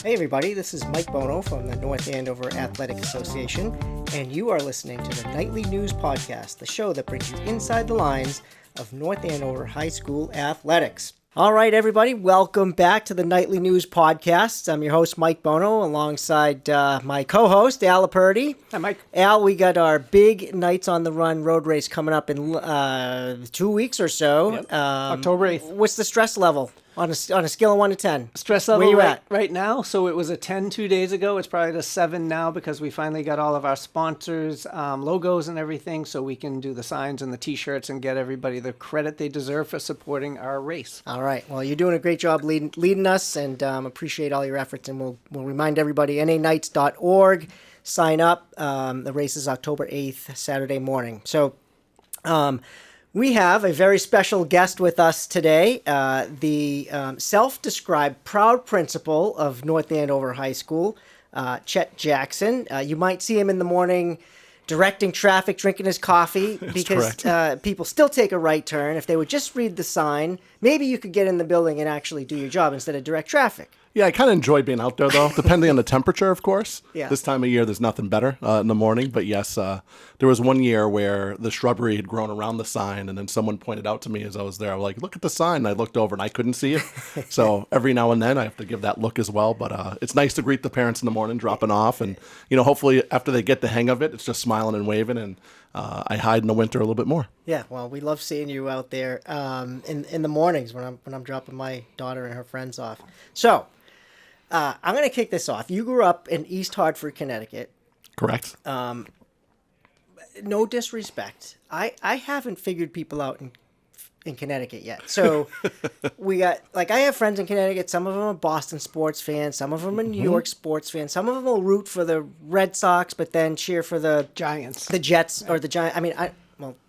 Hey everybody, this is Mike Bono from the North Andover Athletic Association, and you are listening to the Nightly News Podcast, the show that brings you inside the lines of North Andover High School athletics. All right, everybody, welcome back to the Nightly News Podcast. I'm your host, Mike Bono, alongside my co-host, Al Purdy. Hi, Mike. Al, we got our big Knights on the Run road race coming up in 2 weeks or so. Yep. October 8th. What's the stress level on a scale of 1 to 10? Stress level Where you at? right now. So it was a 10 2 days ago. It's probably a 7 now because we finally got all of our sponsors, logos and everything, so we can do the signs and the T-shirts and get everybody the credit they deserve for supporting our race. All right. Well, you're doing a great job leading us, and appreciate all your efforts. And we'll remind everybody, naknights.org. Sign up. The race is October 8th, Saturday morning. So we have a very special guest with us today, the self-described proud principal of North Andover High School, Chet Jackson. You might see him in the morning directing traffic, drinking his coffee, because people still take a right turn. If they would just read the sign, maybe you could get in the building and actually do your job instead of direct traffic. Yeah, I kind of enjoy being out there, though, depending on the temperature, of course. Yeah. This time of year, there's nothing better in the morning. But yes, there was one year where the shrubbery had grown around the sign, and then someone pointed out to me as I was there, I was like, look at the sign. And I looked over, and I couldn't see it. So every now and then, I have to give that look as well. But it's nice to greet the parents in the morning, dropping off. And, hopefully after they get the hang of it, it's just smiling and waving. And I hide in the winter a little bit more. Yeah, well, we love seeing you out there in the mornings when I'm dropping my daughter and her friends off. So I'm going to kick this off. You grew up in East Hartford, Connecticut. Correct. No disrespect. I haven't figured people out in Connecticut yet. So we got, I have friends in Connecticut. Some of them are Boston sports fans. Some of them are New York sports fans. Some of them will root for the Red Sox, but then cheer for the Giants. The Jets, or the Giants. I mean,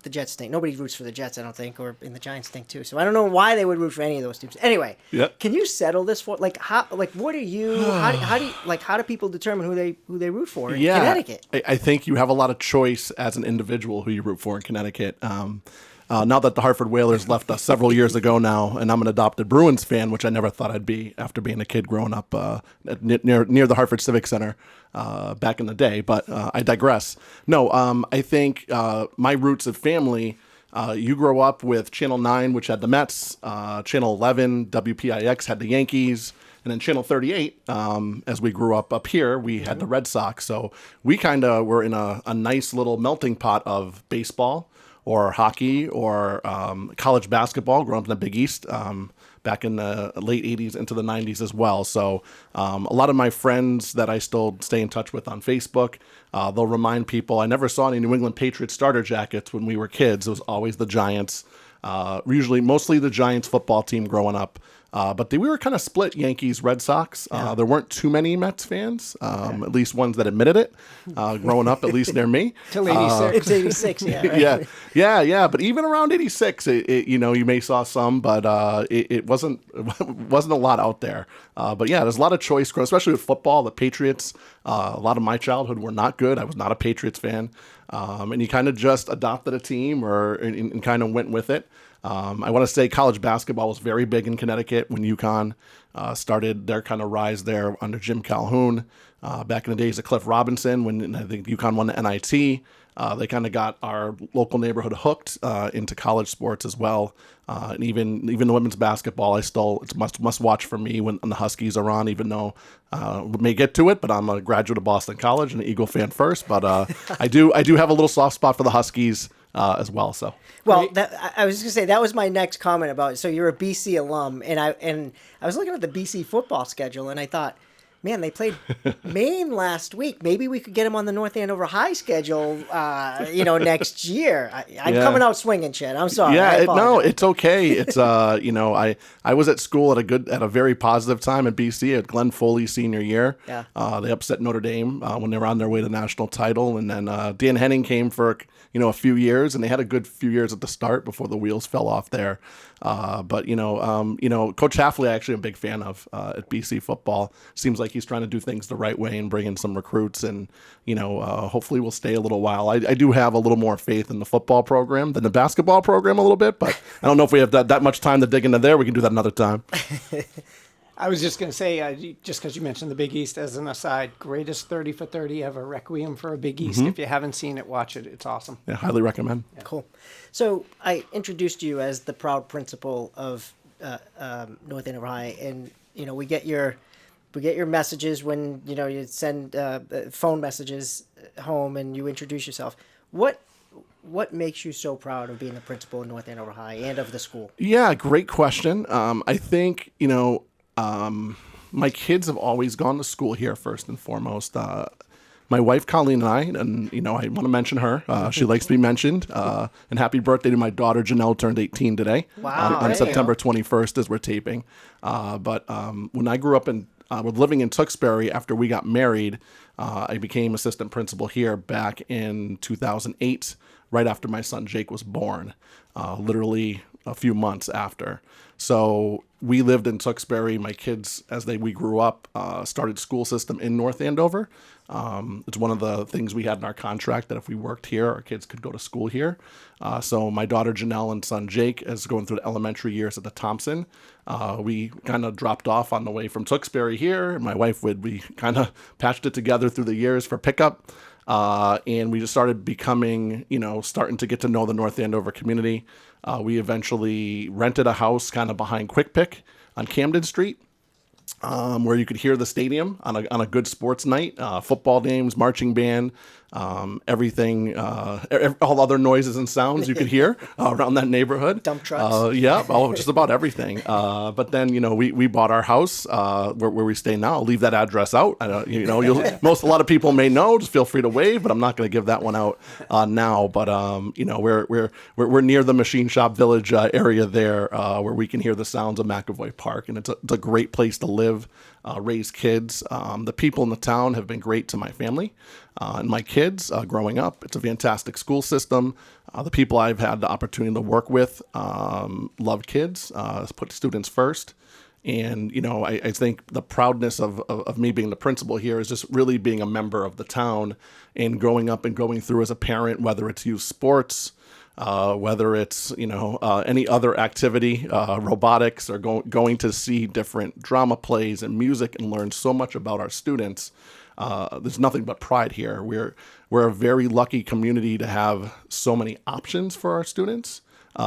the Jets stink. Nobody roots for the Jets, I don't think, or in the Giants stink too. So I don't know why they would root for any of those teams. Anyway, Can you settle this for what are you? How do people determine who they root for in Connecticut? I think you have a lot of choice as an individual who you root for in Connecticut. Now that the Hartford Whalers left us several years ago now, and I'm an adopted Bruins fan, which I never thought I'd be after being a kid growing up near the Hartford Civic Center back in the day. But I digress. No, I think my roots of family, you grow up with Channel 9, which had the Mets, Channel 11, WPIX had the Yankees, and then Channel 38, as we grew up here, we had the Red Sox. So we kind of were in a nice little melting pot of baseball, or hockey, or college basketball, growing up in the Big East back in the late 80s into the 90s as well. So a lot of my friends that I still stay in touch with on Facebook, they'll remind people, I never saw any New England Patriots starter jackets when we were kids. It was always the Giants, mostly the Giants football team growing up. But we were kind of split, Yankees, Red Sox. There weren't too many Mets fans, at least ones that admitted it, growing up, at least near me. Till 86. It's 86, yeah. Right? Yeah. But even around 86, you may saw some, but it wasn't a lot out there. But yeah, there's a lot of choice, especially with football. The Patriots, a lot of my childhood were not good. I was not a Patriots fan. And you kind of just adopted a team and kind of went with it. I want to say college basketball was very big in Connecticut when UConn started their kind of rise there under Jim Calhoun. Back in the days of Cliff Robinson, when I think UConn won the NIT, they kind of got our local neighborhood hooked into college sports as well. And even the women's basketball, it's must watch for me when the Huskies are on, even though we may get to it, but I'm a graduate of Boston College and an Eagle fan first. But I do have a little soft spot for the Huskies as well. So. Well, I was just gonna say that was my next comment about it. So you're a BC alum, and I was looking at the BC football schedule, and I thought, man, they played Maine last week. Maybe we could get them on the North Andover High schedule, next year. I'm coming out swinging, Chet. I'm sorry. Yeah, no, it's okay. It's I was at school at a very positive time at BC at Glenn Foley's senior year. Yeah. They upset Notre Dame when they were on their way to the national title, and then Dan Henning came for a few years, and they had a good few years at the start before the wheels fell off there. But Coach Hafley, I actually am a big fan of at BC football. Seems like he's trying to do things the right way and bring in some recruits, and hopefully we'll stay a little while. I do have a little more faith in the football program than the basketball program a little bit, but I don't know if we have that much time to dig into there. We can do that another time. I was just going to say, just because you mentioned the Big East as an aside, greatest 30 for 30 ever, Requiem for a Big East. If you haven't seen it, watch it. It's awesome. Yeah, highly recommend. Cool. So I introduced you as the proud principal of North Andover High, and we get your messages when you send phone messages home, and you introduce yourself. What makes you so proud of being the principal of North Andover High and of the school? Yeah, great question. I think my kids have always gone to school here first and foremost. My wife Colleen and I want to mention her. She likes to be mentioned. And happy birthday to my daughter Janelle, turned 18 today. Wow, On September 21st as we're taping. But when I grew up was living in Tewksbury after we got married, I became assistant principal here back in 2008, right after my son Jake was born, literally a few months after. So we lived in Tewksbury. My kids, we grew up, started school system in North Andover. It's one of the things we had in our contract that if we worked here, our kids could go to school here. So my daughter Janelle and son Jake is going through the elementary years at the Thompson. We kind of dropped off on the way from Tewksbury here. My wife we kind of patched it together through the years for pickup. And we just started starting to get to know the North Andover community. We eventually rented a house kind of behind Quick Pick on Camden Street, where you could hear the stadium on a good sports night, football games, marching band, everything, all other noises and sounds you could hear around that neyborhood. Dump trucks. Just about everything. But then, we bought our house where we stay now. I'll leave that address out. A lot of people may know. Just feel free to wave, but I'm not going to give that one out now. But we're near the Machine Shop Village area there, where we can hear the sounds of McAvoy Park, and it's a great place to live, raise kids. The people in the town have been great to my family and my kids growing up. It's a fantastic school system. The people I've had the opportunity to work with love kids, put students first. And, I think the proudness of me being the principal here is just really being a member of the town and growing up and going through as a parent, whether it's youth sports, whether it's, any other activity, robotics, or going to see different drama plays and music and learn so much about our students. There's nothing but pride here. We're a very lucky community to have so many options for our students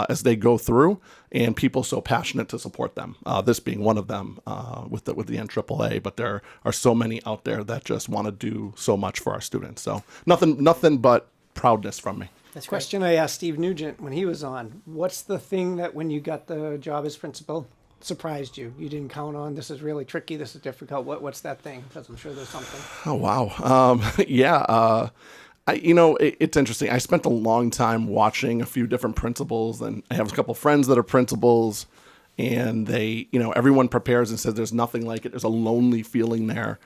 as they go through, and people so passionate to support them. This being one of them with the NAAA, but there are so many out there that just want to do so much for our students. So nothing but proudness from me. That's question I asked Steve Nugent when he was on. What's the thing that when you got the job as principal surprised you? You didn't count on, this is really tricky, this is difficult. What's that thing? Because I'm sure there's something. Oh, wow. It's interesting. I spent a long time watching a few different principals, and I have a couple friends that are principals, and they, everyone prepares and says there's nothing like it. There's a lonely feeling there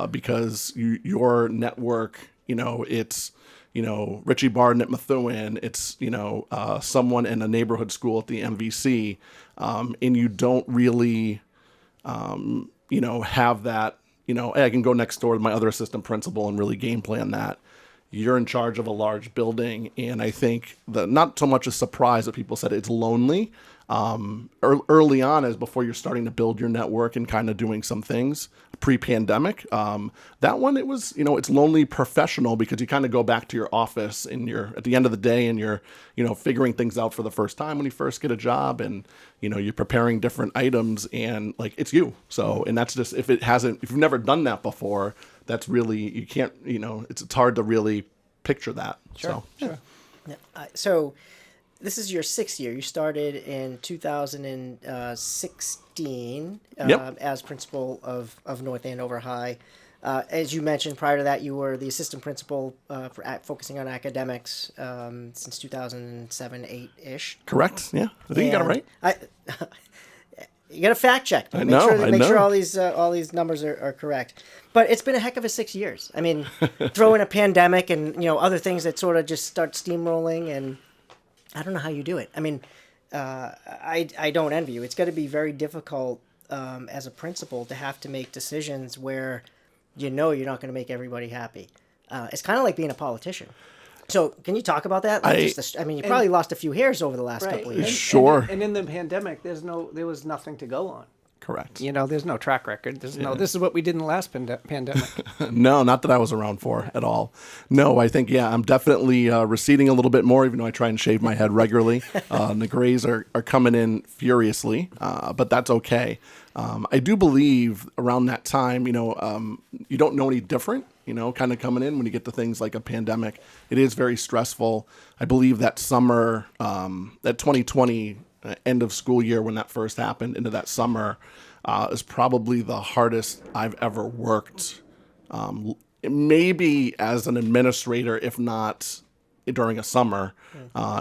because your network, it's, Richie Barden at Methuen, it's, someone in a neighborhood school at the MVC, and you don't really, have that, hey, I can go next door to my other assistant principal and really game plan that. You're in charge of a large building, and I think not so much a surprise that people said it's lonely. Early on, as before you're starting to build your network and kind of doing some things pre-pandemic, that one, it was, it's lonely professional because you kind of go back to your office and you're at the end of the day and you're, figuring things out for the first time when you first get a job, and, you're preparing different items, and like, it's you. So, and that's just, if you've never done that before, that's really, you can't, it's hard to really picture that. Sure. Yeah. So this is your 6th year. You started in 2016 as principal of North Andover High. As you mentioned, prior to that, you were the assistant principal for focusing on academics since 2007, 8-ish. Correct. Yeah, I think you got it right. You got to fact check. I know. Make sure all these numbers are correct. But it's been a heck of a 6 years. I mean, throw in a pandemic and other things that sort of just start steamrolling, and I don't know how you do it. I mean, I don't envy you. It's got to be very difficult as a principal to have to make decisions where you're not going to make everybody happy. It's kind of like being a politician. So can you talk about that? You probably lost a few hairs over the last couple of years. Sure. And in the pandemic, there was nothing to go on. Correct. There's no track record. There's no, this is what we did in the last pandemic. No, not that I was around for at all. No, I think, I'm definitely receding a little bit more, even though I try and shave my head regularly. And the grays are coming in furiously, but that's okay. I do believe around that time, you don't know any different, kind of coming in when you get to things like a pandemic. It is very stressful. I believe that summer, that 2020 end of school year when that first happened into that summer, is probably the hardest I've ever worked, maybe as an administrator, if not during a summer,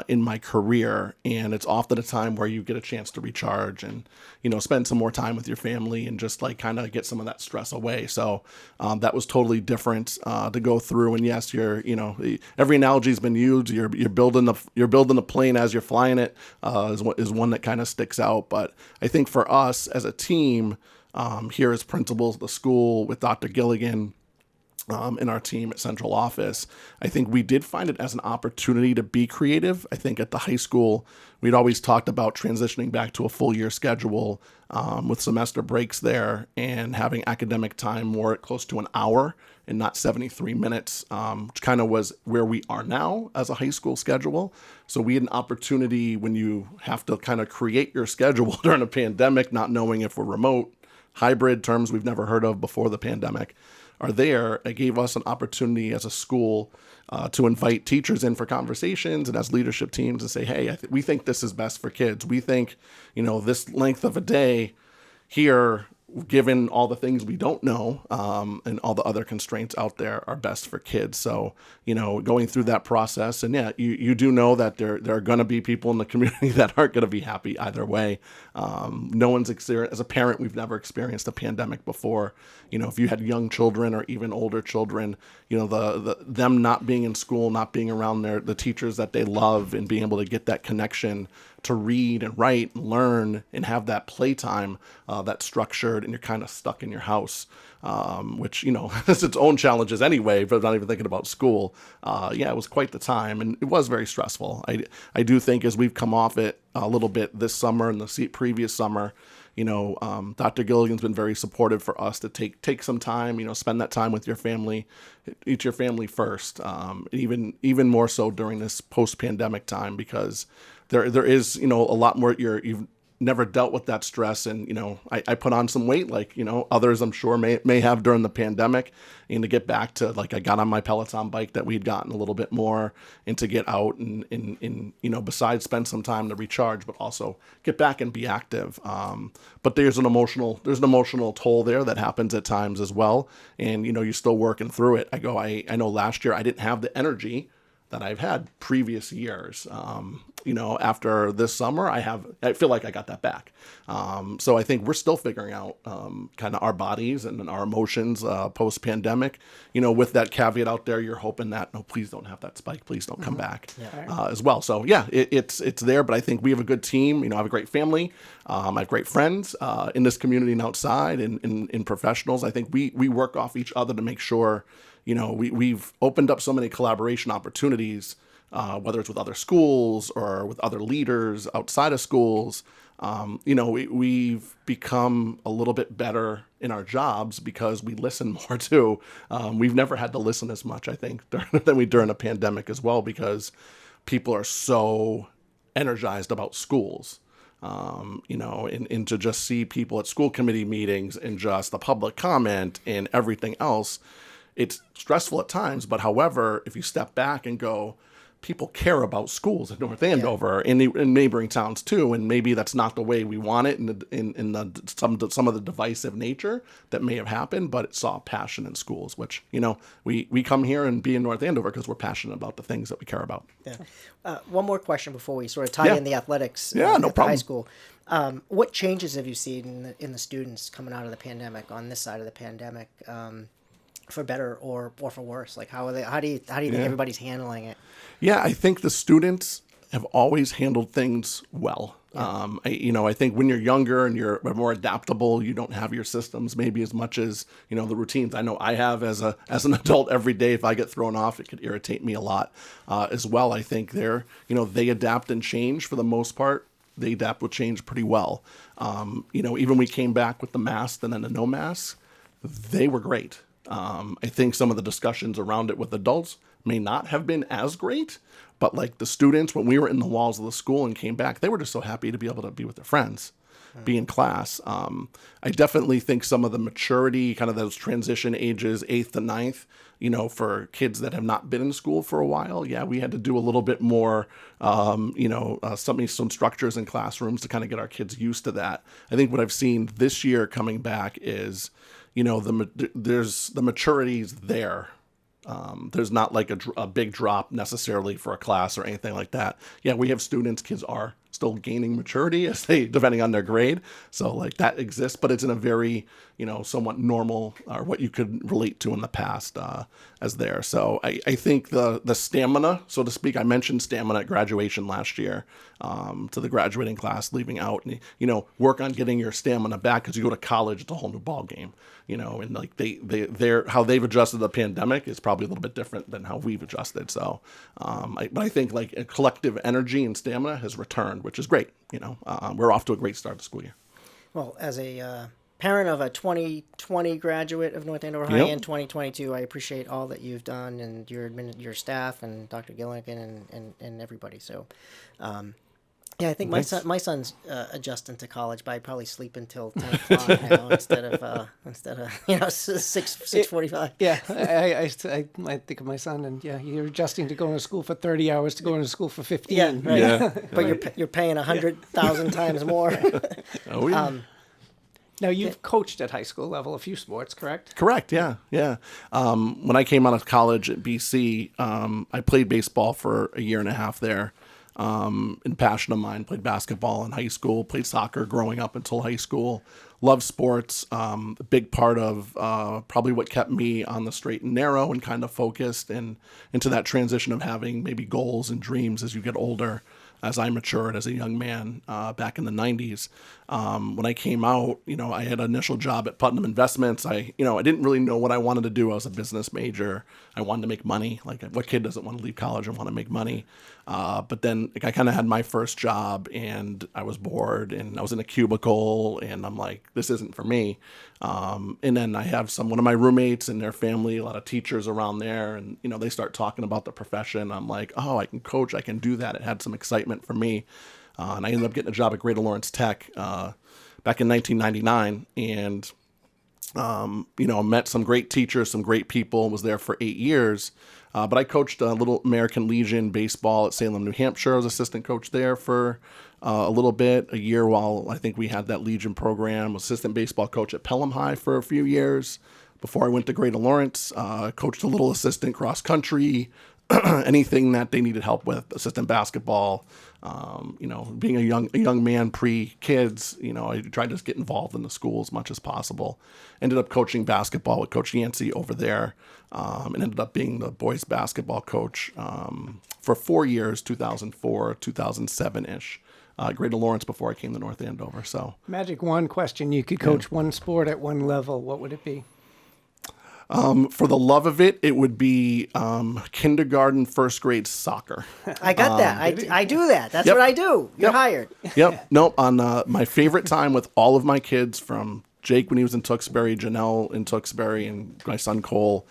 in my career. And it's often a time where you get a chance to recharge and, spend some more time with your family and just like kind of get some of that stress away. So that was totally different to go through. And yes, every analogy has been used. You're building the plane as you're flying it, is one that kind of sticks out. But I think for us as a team, here as principals of the school with Dr. Gilligan, in our team at central office, I think we did find it as an opportunity to be creative. I think at the high school, we'd always talked about transitioning back to a full year schedule, with semester breaks there and having academic time more close to an hour and not 73 minutes, which kind of was where we are now as a high school schedule. So we had an opportunity when you have to kind of create your schedule during a pandemic, not knowing if we're remote, hybrid, terms we've never heard of before the pandemic, are there. It gave us an opportunity as a school to invite teachers in for conversations and as leadership teams and say, hey, we think this is best for kids. We think, this length of a day here, given all the things we don't know, and all the other constraints out there, are best for kids. So, going through that process, and you do know that there are going to be people in the community that aren't going to be happy either way. No one's experienced, as a parent, we've never experienced a pandemic before. If you had young children or even older children, them not being in school, not being around the teachers that they love, and being able to get that connection to read and write and learn and have that playtime that's structured, and you're kind of stuck in your house, which, has its own challenges anyway, but not even thinking about school. It was quite the time, and it was very stressful. I do think as we've come off it a little bit this summer and the previous summer, Dr. Gilligan's been very supportive for us to take some time, spend that time with your family, eat your family first, even more so during this post-pandemic time, because there is, a lot more you've never dealt with that stress. And, I put on some weight, like, others I'm sure may have during the pandemic, and to get back to, like, I got on my Peloton bike that we'd gotten a little bit more, and to get out and besides spend some time to recharge, but also get back and be active. But there's an emotional toll there that happens at times as well. And, you're still working through it. I know last year I didn't have the energy that I've had previous years. After this summer, I feel like I got that back. So I think we're still figuring out kind of our bodies and our emotions post-pandemic. With that caveat out there, you're hoping that, no, please don't have that spike. Please don't come back as well. So it's there, but I think we have a good team. I have a great family. I have great friends in this community and outside, and in professionals. I think we work off each other to make sure, we've opened up so many collaboration opportunities, whether it's with other schools or with other leaders outside of schools. We've become a little bit better in our jobs because we listen more too. We've never had to listen as much, I think, than we during a pandemic as well, because people are so energized about schools. And to just see people at school committee meetings and just the public comment and everything else, it's stressful at times. But however, if you step back and go, people care about schools in North Andover and in neighboring towns too, and maybe that's not the way we want it in some of the divisive nature that may have happened, but it saw passion in schools, which we come here and be in North Andover because we're passionate about the things that we care about. One more question before we sort of tie in the athletics no at the problem. high school. What changes have you seen in the students coming out of the pandemic, on this side of the pandemic, for better or for worse? Like, how do you think everybody's handling it? Yeah, I think the students have always handled things well. I think when you're younger and you're more adaptable, you don't have your systems maybe as much as, the routines. I know I have as an adult every day. If I get thrown off, it could irritate me a lot as well. I think they adapt and change for the most part they adapt with change pretty well. Even we came back with the mask and then the no mask, they were great. I think some of the discussions around it with adults may not have been as great, but like the students, when we were in the walls of the school and came back, they were just so happy to be able to be with their friends, be in class. I definitely think some of the maturity, kind of those transition ages, 8th to 9th, for kids that have not been in school for a while, we had to do a little bit more, some structures in classrooms to kind of get our kids used to that. I think what I've seen this year coming back is, there's the maturity's there. There's not like a big drop necessarily for a class or anything like that. Yeah, we have kids are still gaining maturity depending on their grade. So like that exists, but it's in a very, somewhat normal or what you could relate to in the past as there. So I think the stamina, so to speak, I mentioned stamina at graduation last year to the graduating class leaving out, and, work on getting your stamina back because you go to college, it's a whole new ball game. And like they're how they've adjusted to the pandemic is probably a little bit different than how we've adjusted. So, but I think like a collective energy and stamina has returned, which is great. We're off to a great start to school year. Well, as a parent of a 2020 graduate of North Andover High and 2022, I appreciate all that you've done and your staff and Dr. Gilligan and everybody. So, I think my son's adjusting to college, but I probably sleep until 10 o'clock now instead of 6:45. Yeah, I think of my son, and you're adjusting to going to school for 30 hours to going to school for 15. Yeah, right. Yeah. But you're paying 100,000 times more. Oh yeah. Now, you've coached at high school level a few sports, correct? Correct, yeah. When I came out of college at BC, I played baseball for a year and a half there. And passion of mine, played basketball in high school, played soccer growing up until high school, loved sports. A big part of probably what kept me on the straight and narrow and kind of focused and into that transition of having maybe goals and dreams as you get older. As I matured as a young man back in the 90s. When I came out, I had an initial job at Putnam Investments. I didn't really know what I wanted to do. I was a business major. I wanted to make money. Like, what kid doesn't want to leave college and want to make money? But then I kind of had my first job, and I was bored, and I was in a cubicle, and I'm like, this isn't for me. And then I have one of my roommates and their family, a lot of teachers around there, and they start talking about the profession. I'm like, oh, I can coach, I can do that. It had some excitement for me, and I ended up getting a job at Greater Lawrence Tech back in 1999, and met some great teachers, some great people. Was there for 8 years. But I coached a little American Legion baseball at Salem, New Hampshire. I was assistant coach there for a little bit, a year while I think we had that Legion program. Was assistant baseball coach at Pelham High for a few years. Before I went to Greater Lawrence, coached a little assistant cross country, anything that they needed help with, assistant basketball. Being a young man pre-kids, I tried to get involved in the school as much as possible. Ended up coaching basketball with Coach Yancey over there, and ended up being the boys basketball coach for 4 years, 2004, 2007-ish. Greater Lawrence before I came to North Andover. So, magic one question: you could coach one sport at one level. What would it be? For the love of it, it would be kindergarten, first grade soccer. I got that. I do that. That's what I do. You're hired. Yep. Nope. On my favorite time with all of my kids, from Jake when he was in Tewksbury, Janelle in Tewksbury, and my son Cole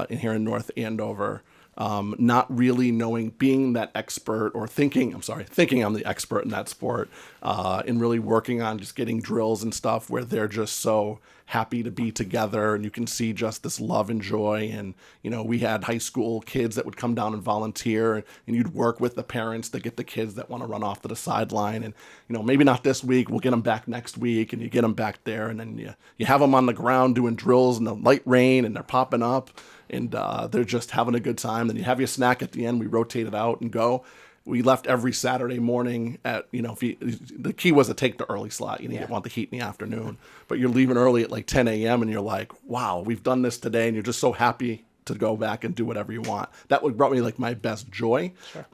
here in North Andover. Not really knowing, being that expert or thinking I'm the expert in that sport, and really working on just getting drills and stuff where they're just so happy to be together, and you can see just this love and joy. And we had high school kids that would come down and volunteer, and you'd work with the parents to get the kids that want to run off to the sideline, and maybe not this week, we'll get them back next week, and you get them back there, and then you have them on the ground doing drills in the light rain, and they're popping up, and they're just having a good time. Then you have your snack at the end. We rotate it out and go. We left every Saturday morning at, the key was to take the early slot. You didn't want the heat in the afternoon, but you're leaving early at like 10 a.m. and you're like, wow, we've done this today. And you're just so happy to go back and do whatever you want. That would brought me like my best joy. Sure.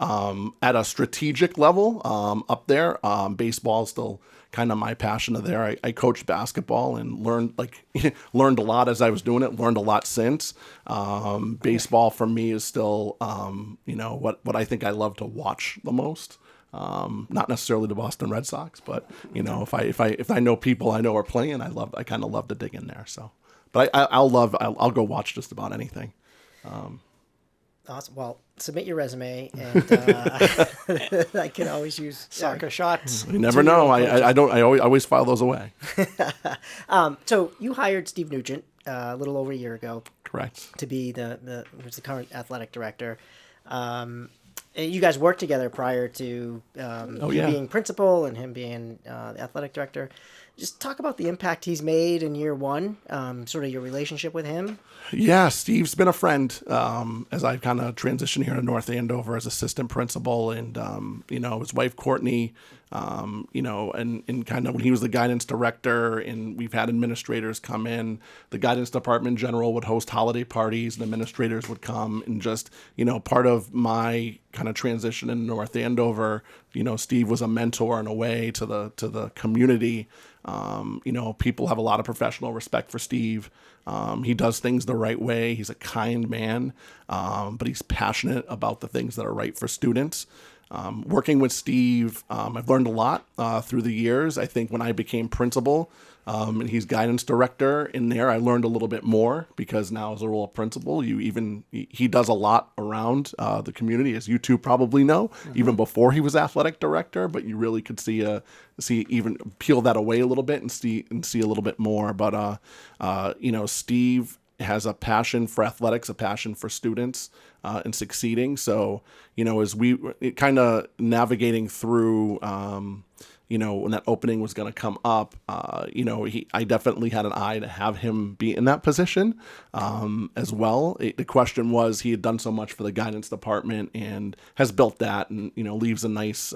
At a strategic level, up there, baseball is still kind of my passion of there. I coached basketball and learned a lot as I was doing it, learned a lot since. Baseball for me is still, what I think I love to watch the most. Not necessarily the Boston Red Sox, but if I know people I know are playing, I kind of love to dig in there. So, but I'll go watch just about anything. Awesome. Well, submit your resume, and I can always use Soccer shots. You never know. I always file those away. So you hired Steve Nugent a little over a year ago. Correct. To be who's the current athletic director. You guys worked together prior to being principal and him being the athletic director. Just talk about the impact he's made in year one, sort of your relationship with him. Yeah, Steve's been a friend as I've kind of transitioned here to North Andover as assistant principal, and his wife Courtney, and kind of when he was the guidance director, and we've had administrators come in. The guidance department in general would host holiday parties, and administrators would come, and just part of my kind of transition in North Andover, Steve was a mentor in a way to the community. People have a lot of professional respect for Steve. He does things the right way. He's a kind man, but he's passionate about the things that are right for students. Working with Steve, I've learned a lot through the years. I think when I became principal, and he's guidance director in there, I learned a little bit more, because now as a role of principal, he does a lot around the community, as you two probably know, even before he was athletic director, but you really could see even peel that away a little bit and see a little bit more. But Steve has a passion for athletics, a passion for students and succeeding. So, as we kind of navigating through, when that opening was going to come up, I definitely had an eye to have him be in that position as well. The question was, he had done so much for the guidance department and has built that, and leaves a nice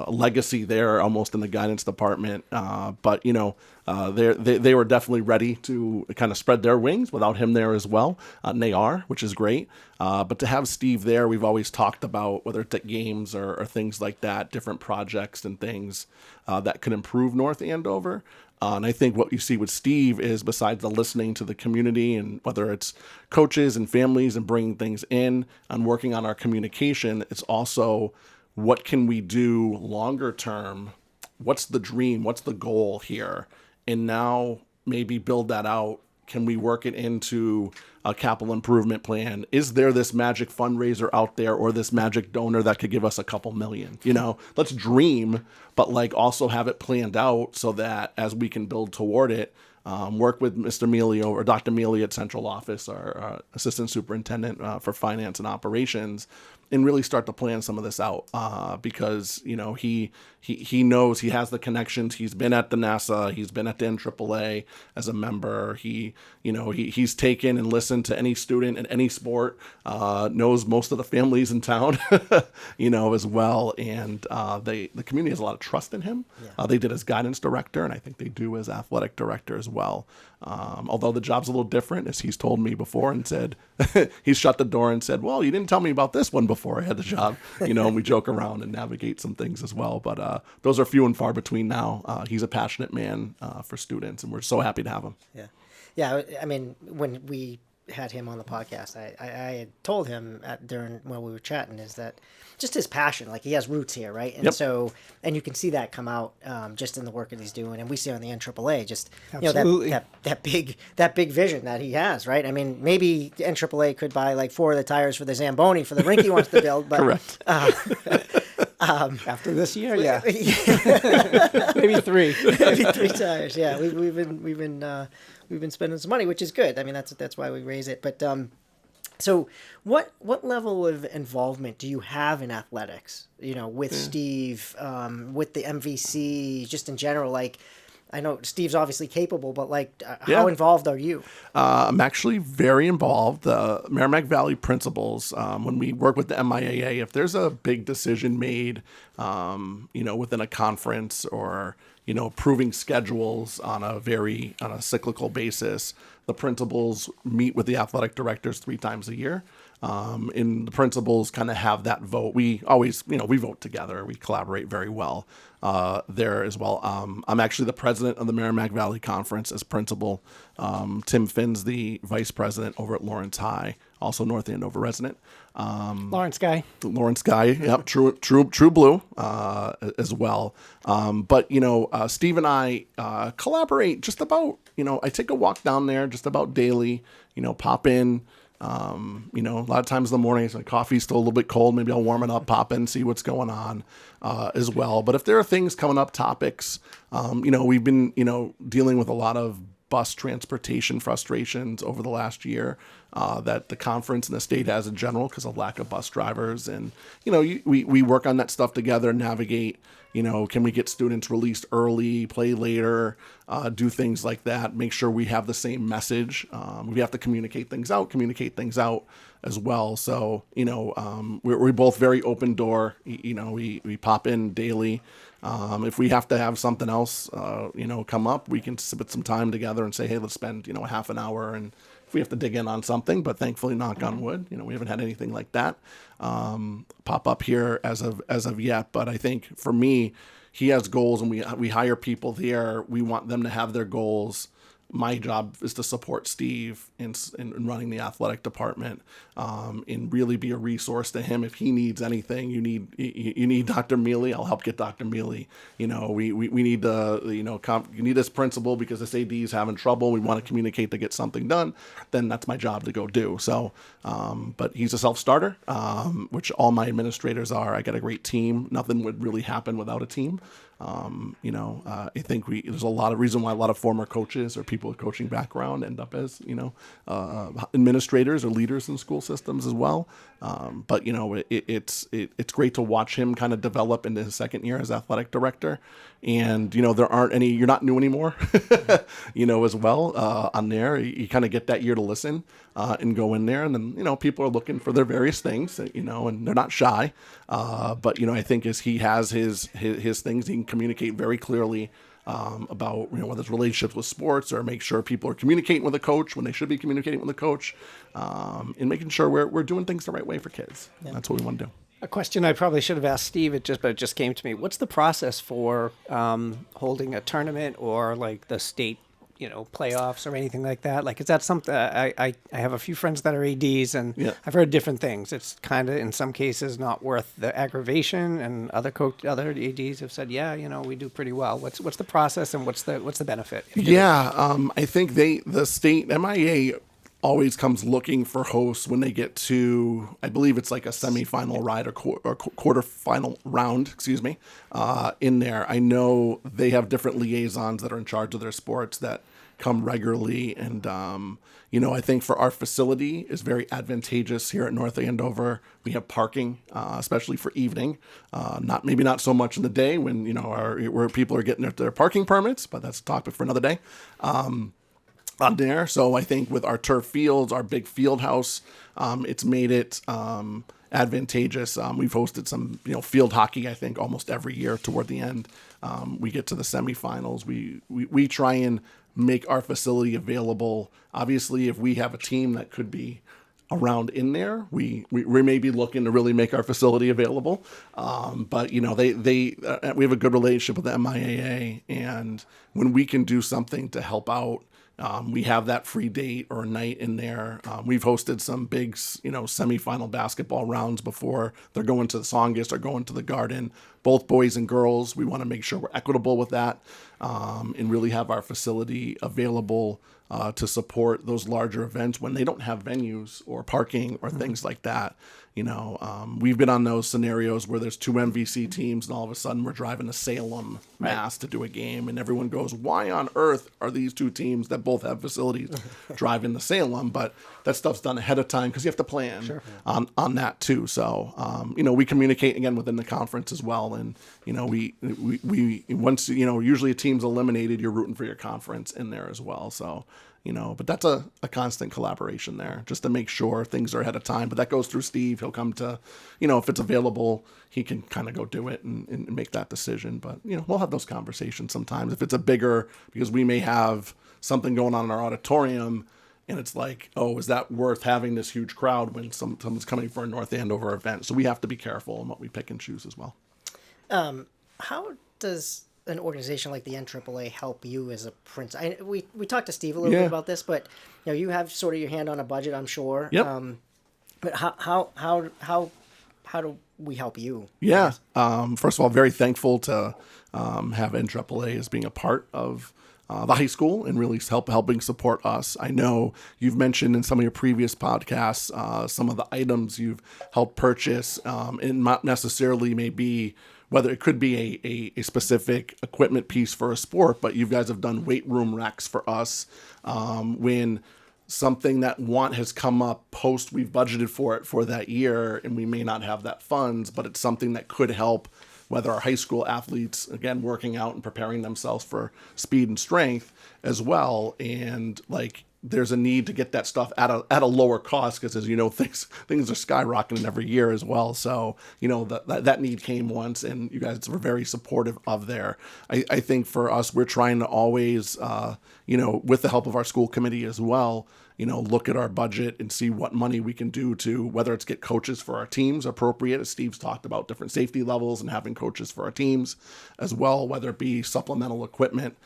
legacy there, almost in the guidance department. But they were definitely ready to kind of spread their wings without him there as well. And they are, which is great. But to have Steve there, we've always talked about, whether it's at games or things like that, different projects and things that could improve North Andover. And I think what you see with Steve is, besides the listening to the community, and whether it's coaches and families and bringing things in and working on our communication, it's also, what can we do longer term? What's the dream? What's the goal here? And now maybe build that out. Can we work it into a capital improvement plan? Is there this magic fundraiser out there, or this magic donor that could give us a couple million? Let's dream, but also have it planned out, so that as we can build toward it, work with Mr. Mealy or Dr. Mealy at central office, our assistant superintendent for finance and operations, and really start to plan some of this out, because he knows, he has the connections. He's been at the NAAA, he's been at the NAAA as a member. He's taken and listened to any student in any sport, knows most of the families in town, as well. And the community has a lot of trust in him. Yeah. They did as guidance director, and I think they do as athletic director as well. Although the job's a little different, as he's told me before, and said, he's shut the door and said, well, you didn't tell me about this one before I had the job, and we joke around and navigate some things as well. But those are few and far between now. He's a passionate man for students, and we're so happy to have him. Yeah. Yeah. I mean, when we had him on the podcast, I had told him during when we were chatting, is that just his passion, he has roots here, right? And so, and you can see that come out just in the work that he's doing, and we see on the NAAA just Absolutely. that big vision that he has, right? I mean, maybe the NAAA could buy 4 of the tires for the Zamboni for the rink he wants to build, but correct. After this year, yeah, maybe 3, maybe 3 tires. Yeah, we've been spending some money, which is good. I mean, that's why we raise it. But so what level of involvement do you have in athletics? With Steve, with the MVC, just in general. I know Steve's obviously capable, but how involved are you? I'm actually very involved. The Merrimack Valley principals, when we work with the MIAA, if there's a big decision made, within a conference, or approving schedules on a cyclical basis, the principals meet with the athletic directors 3 times a year. And the principals kind of have that vote. We always, we vote together. We collaborate very well there as well. I'm actually the president of the Merrimack Valley Conference as principal. Tim Finn's the vice president over at Lawrence High. also North Andover resident. Lawrence guy. Lawrence guy, yep, true blue as well. But Steve and I collaborate just about. I take a walk down there just about daily. Pop in. A lot of times in the mornings, my coffee's still a little bit cold. Maybe I'll warm it up, pop in, see what's going on as well. But if there are things coming up, topics, we've been, dealing with a lot of bus transportation frustrations over the last year that the conference and the state has in general because of lack of bus drivers. And, we work on that stuff together, navigate. Can we get students released early, play later, do things like that, make sure we have the same message. We have to communicate things out as well. So, we're both very open door. We pop in daily. If we have to have something else, come up, we can spend some time together and say, hey, let's spend, a half an hour. And if we have to dig in on something, but thankfully, knock on wood, we haven't had anything like that pop up here as of yet. But I think for me, he has goals, and we hire people there. We want them to have their goals. My job is to support Steve in running the athletic department, and really be a resource to him. If he needs anything, you need Dr. Mealy, I'll help get Dr. Mealy. We need you need this principal because this AD is having trouble. We want to communicate to get something done. Then that's my job to go do. So, but he's a self-starter, which all my administrators are. I got a great team. Nothing would really happen without a team. I think there's a lot of reason why a lot of former coaches or people with coaching background end up as, administrators or leaders in school systems as well. But it's great to watch him kind of develop into his second year as athletic director. And, there aren't any, you're not new anymore, as well, on there. You kind of get that year to listen, and go in there. And then, people are looking for their various things, and they're not shy. But, I think as he has his things, he can communicate very clearly, about, whether it's relationships with sports or make sure people are communicating with a coach when they should be communicating with a coach, and making sure we're doing things the right way for kids. Yeah. That's what we want to do. A question I probably should have asked Steve, but it just came to me. What's the process for holding a tournament or like the state, playoffs or anything like that? Like, is that something? I have a few friends that are ADs, and yeah. I've heard different things. It's kind of in some cases not worth the aggravation, and other ADs have said, yeah, we do pretty well. What's the process, and what's the benefit? Yeah, I think the state MIA always comes looking for hosts when they get to, I believe it's like a semifinal ride or quarterfinal round, in there. I know they have different liaisons that are in charge of their sports that come regularly. And, I think for our facility is very advantageous here at North Andover. We have parking, especially for evening, maybe not so much in the day when, where people are getting their parking permits, but that's a topic for another day. On there. So I think with our turf fields, our big field house, it's made it advantageous. We've hosted some, field hockey, I think almost every year toward the end. We get to the semifinals. We try and make our facility available. Obviously, if we have a team that could be around in there, we may be looking to really make our facility available. But we have a good relationship with the MIAA, and when we can do something to help out, we have that free date or a night in there. We've hosted some big, semifinal basketball rounds before. They're going to the Songus or going to the Garden, both boys and girls. We want to make sure we're equitable with that, and really have our facility available to support those larger events when they don't have venues or parking or things like that. We've been on those scenarios where there's two MVC teams and all of a sudden we're driving to Salem, Mass to do a game, and everyone goes, why on earth are these two teams that both have facilities driving to Salem? But that stuff's done ahead of time because you have to plan on that too. So, we communicate again within the conference as well. And, we once, usually a team's eliminated, you're rooting for your conference in there as well. So, but that's a constant collaboration there just to make sure things are ahead of time. But that goes through Steve. He'll come to, if it's available, he can kind of go do it and make that decision. But, we'll have those conversations sometimes. If it's a bigger, because we may have something going on in our auditorium and it's like, oh, is that worth having this huge crowd when someone's coming for a North Andover event? So we have to be careful in what we pick and choose as well. How does an organization like the NAAA help you as a principal? We talked to Steve a little bit about this, but you have sort of your hand on a budget, I'm sure. Yep. But how do we help you? Yeah. First of all, very thankful to have NAAA as being a part of the high school and really helping support us. I know you've mentioned in some of your previous podcasts some of the items you've helped purchase, and not necessarily maybe whether it could be a specific equipment piece for a sport, but you guys have done weight room racks for us when something that has come up post we've budgeted for it for that year, and we may not have that funds, but it's something that could help whether our high school athletes, again, working out and preparing themselves for speed and strength as well. And like, there's a need to get that stuff at a lower cost because, as you know, things are skyrocketing every year as well. So, you know, that need came once, and you guys were very supportive of there. I think for us, we're trying to always, you know, with the help of our school committee as well, you know, look at our budget and see what money we can do to, whether it's get coaches for our teams appropriate, as Steve's talked about different safety levels and having coaches for our teams as well, whether it be supplemental equipment,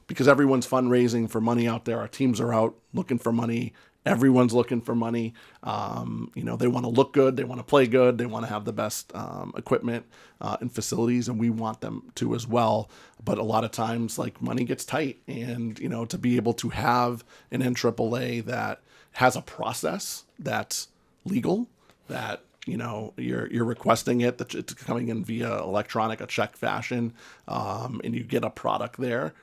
because everyone's fundraising for money out there. Our teams are out looking for money. Everyone's looking for money. You know, they want to look good. They want to play good. They want to have the best equipment and facilities, and we want them to as well. But a lot of times, like, money gets tight, and, you know, to be able to have an NAAA that has a process that's legal, that, you know, you're requesting it, that it's coming in via electronic, a check fashion, and you get a product there,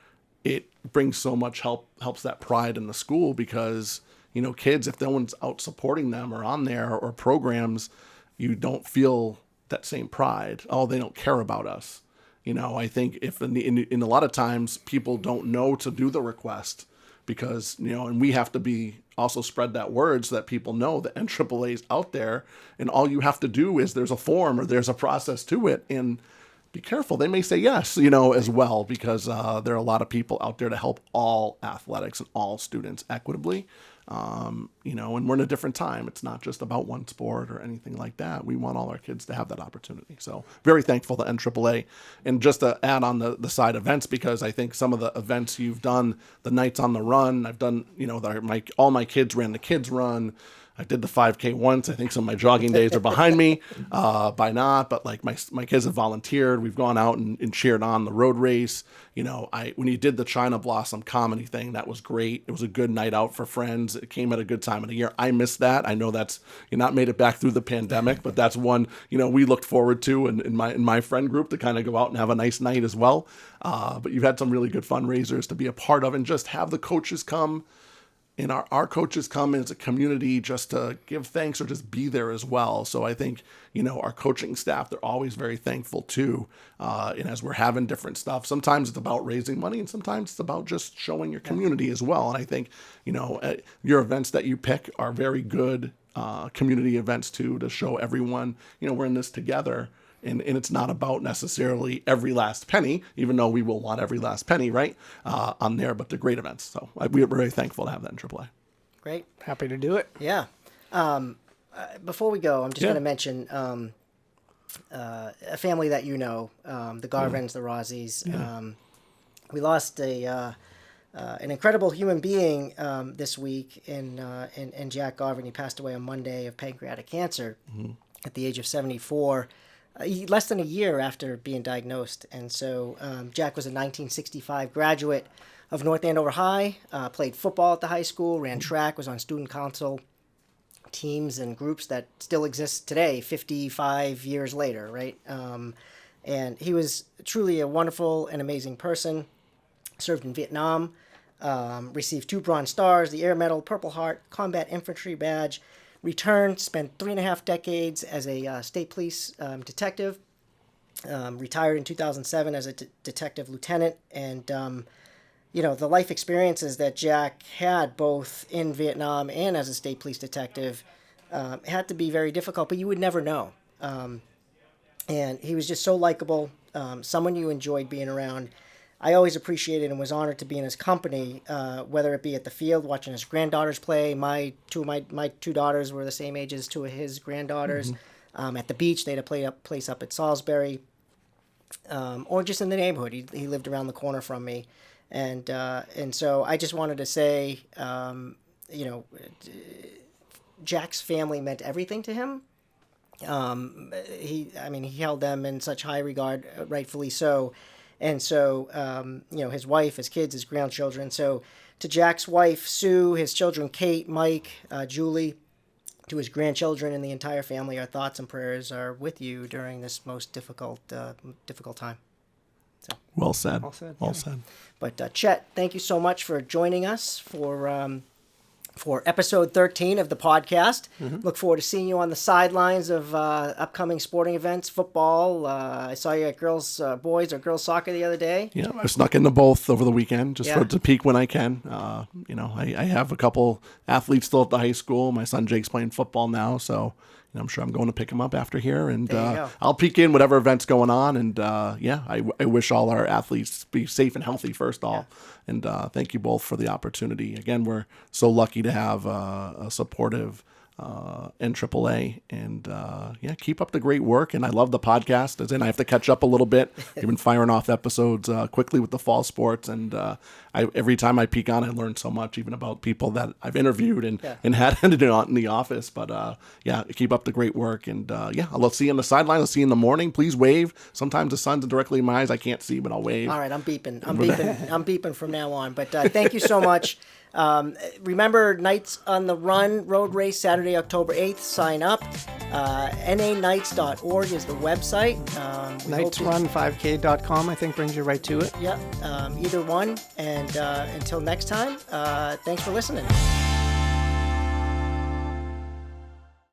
it brings so much helps that pride in the school because, you know, kids, if no one's out supporting them or on there or programs, you don't feel that same pride. Oh, they don't care about us. You know, I think if in a lot of times people don't know to do the request because, you know, and we have to be also spread that word so that people know that NAAA is out there, and all you have to do is there's a form or there's a process to it, and be careful. They may say yes, you know, as well, because there are a lot of people out there to help all athletics and all students equitably. You know, and we're in a different time. It's not just about one sport or anything like that. We want all our kids to have that opportunity. So very thankful to NAAA. And just to add on the side events, because I think some of the events you've done, the Nights on the Run, I've done, you know, all my kids ran the kids run. I did the 5K once. I think some of my jogging days are behind me by not, but like my kids have volunteered. We've gone out and cheered on the road race. You know, when you did the China Blossom comedy thing, that was great. It was a good night out for friends. It came at a good time of the year. I missed that. I know you're not made it back through the pandemic, but that's one, you know, we looked forward to in my friend group to kind of go out and have a nice night as well. But you've had some really good fundraisers to be a part of, and just have the coaches come. And our coaches come as a community just to give thanks or just be there as well. So I think, you know, our coaching staff, they're always very thankful too. And as we're having different stuff, sometimes it's about raising money and sometimes it's about just showing your community as well. And I think, you know, your events that you pick are very good community events too, to show everyone, you know, we're in this together. And it's not about necessarily every last penny, even though we will want every last penny, right, on there, but they're great events. So we're very thankful to have that in AAA. Great. Happy to do it. Yeah. Before we go, I'm just going to mention a family that you know, the Garvins, the Rossis. We lost an incredible human being this week in Jack Garvin. He passed away on Monday of pancreatic cancer at the age of 74. Less than a year after being diagnosed. And so Jack was a 1965 graduate of North Andover High, played football at the high school, ran track, was on student council teams and groups that still exist today, 55 years later, right? And he was truly a wonderful and amazing person, served in Vietnam, received 2 Bronze Stars, the Air Medal, Purple Heart, Combat Infantry Badge, returned, spent 3.5 decades as a state police detective, retired in 2007 as a detective lieutenant. And, you know, the life experiences that Jack had both in Vietnam and as a state police detective had to be very difficult, but you would never know. And he was just so likable, someone you enjoyed being around. I always appreciated and was honored to be in his company, whether it be at the field watching his granddaughters play. My two daughters were the same age as 2 of his granddaughters. At the beach, they had a place up at Salisbury, or just in the neighborhood. He lived around the corner from me, and so I just wanted to say, you know, Jack's family meant everything to him. He held them in such high regard, rightfully so. And so, his wife, his kids, his grandchildren. So to Jack's wife, Sue, his children, Kate, Mike, Julie, to his grandchildren and the entire family, our thoughts and prayers are with you during this most difficult time. So. Well said. Well said. But Chet, thank you so much for joining us for episode 13 of the podcast. Look forward to seeing you on the sidelines of upcoming sporting events, football. I saw you at boys or girls soccer the other day. Yeah, I snuck into both over the weekend just to peek when I can. I have a couple athletes still at the high school. My son Jake's playing football now, so I'm sure I'm going to pick him up after here, and I'll peek in whatever event's going on. And I wish all our athletes be safe and healthy first all. And thank you both for the opportunity. Again, we're so lucky to have a supportive NAAA, and keep up the great work. And I love the podcast. As in, I have to catch up a little bit. You've been firing off episodes quickly with the fall sports, and every time I peek on, I learn so much, even about people that I've interviewed and had in the office. But keep up the great work, and I'll see you on the sideline. I'll see you in the morning. Please wave. Sometimes the sun's directly in my eyes. I can't see, but I'll wave. All right, I'm beeping. I'm beeping from now on. But thank you so much. Remember, Knights on the Run road race Saturday, October 8th. Sign up. NAAKnights.org is the website. KnightsRun5k.com, I think, brings you right to it. Yeah, either one. And until next time, thanks for listening.